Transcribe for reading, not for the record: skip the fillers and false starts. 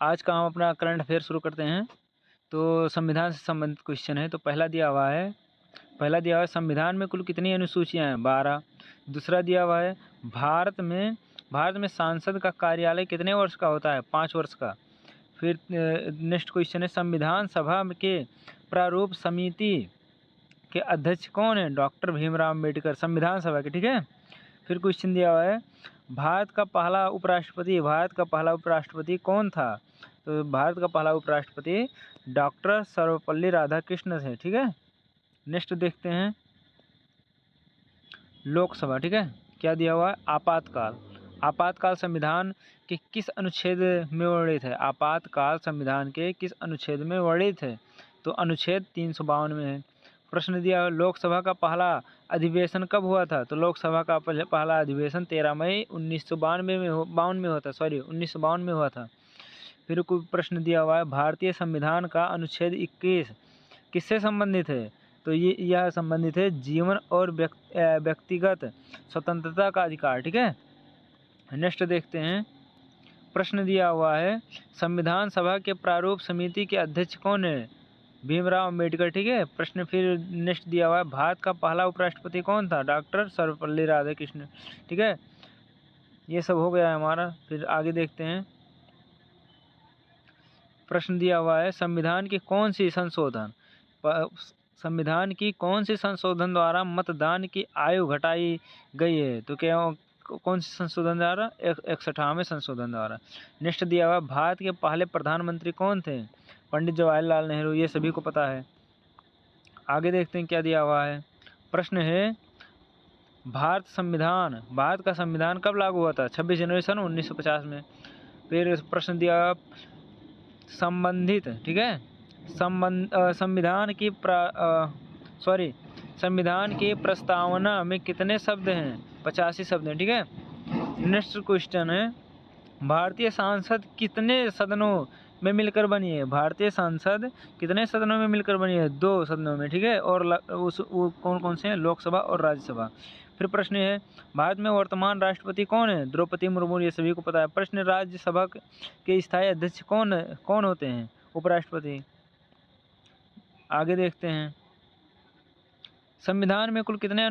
आज का हम अपना करंट अफेयर शुरू करते हैं। तो संविधान से संबंधित क्वेश्चन है। तो पहला दिया हुआ है संविधान में कुल कितनी अनुसूचियां हैं? 12। दूसरा दिया हुआ है भारत में सांसद का कार्यालय कितने वर्ष का होता है? 5 वर्ष का। फिर नेक्स्ट क्वेश्चन है संविधान सभा के प्रारूप समिति के अध्यक्ष कौन है? डॉक्टर भीमराव अम्बेडकर, संविधान सभा के। ठीक है। फिर क्वेश्चन दिया हुआ है भारत का पहला उपराष्ट्रपति कौन था? तो भारत का पहला उपराष्ट्रपति डॉक्टर सर्वपल्ली राधाकृष्ण थे। ठीक है। नेक्स्ट देखते हैं लोकसभा। ठीक है। क्या दिया हुआ है? आपातकाल संविधान के किस अनुच्छेद में वर्णित है? आपातकाल संविधान के किस अनुच्छेद में वर्णित है? तो अनुच्छेद 352 में है। प्रश्न दिया है लोकसभा का पहला अधिवेशन कब हुआ था? तो लोकसभा का पहला अधिवेशन 13 मई 1952 में हुआ था। फिर कोई प्रश्न दिया हुआ है भारतीय संविधान का अनुच्छेद 21 किससे संबंधित है? तो यह संबंधित है जीवन और व्यक्तिगत स्वतंत्रता का अधिकार। ठीक है। नेक्स्ट देखते हैं प्रश्न दिया हुआ है संविधान सभा के प्रारूप समिति के अध्यक्ष कौन है? भीमराव अम्बेडकर। ठीक है। प्रश्न फिर नेक्स्ट दिया हुआ है भारत का पहला उपराष्ट्रपति कौन था? डॉक्टर सर्वपल्ली राधाकृष्ण। ठीक है। ये सब हो गया है हमारा। फिर आगे देखते हैं प्रश्न दिया हुआ है संविधान की कौन सी संशोधन द्वारा मतदान की आयु घटाई गई है? तो क्या कौन सी संशोधन द्वारा? 61वें संशोधन द्वारा। नेक्स्ट दिया हुआ भारत के पहले प्रधानमंत्री कौन थे? पंडित जवाहरलाल नेहरू। ये सभी को पता है। आगे देखते हैं क्या दिया हुआ है। प्रश्न है भारत का संविधान कब लागू हुआ था? 26 जनवरी सन 1950 में। फिर प्रश्न दिया संबंधित। ठीक है। संविधान की प्रस्तावना में कितने शब्द हैं? 85 शब्द हैं। ठीक है। नेक्स्ट क्वेश्चन है भारतीय संसद कितने सदनों में मिलकर बनी है? भारतीय संसद कितने सदनों में मिलकर बनी है? 2 सदनों में। ठीक है। और वो कौन कौन से हैं? लोकसभा और राज्यसभा। फिर प्रश्न है भारत में वर्तमान राष्ट्रपति कौन है? द्रौपदी मुर्मू। ये सभी को पता है। प्रश्न राज्यसभा के स्थायी अध्यक्ष कौन होते हैं? उपराष्ट्रपति। आगे देखते हैं संविधान में कुल कितने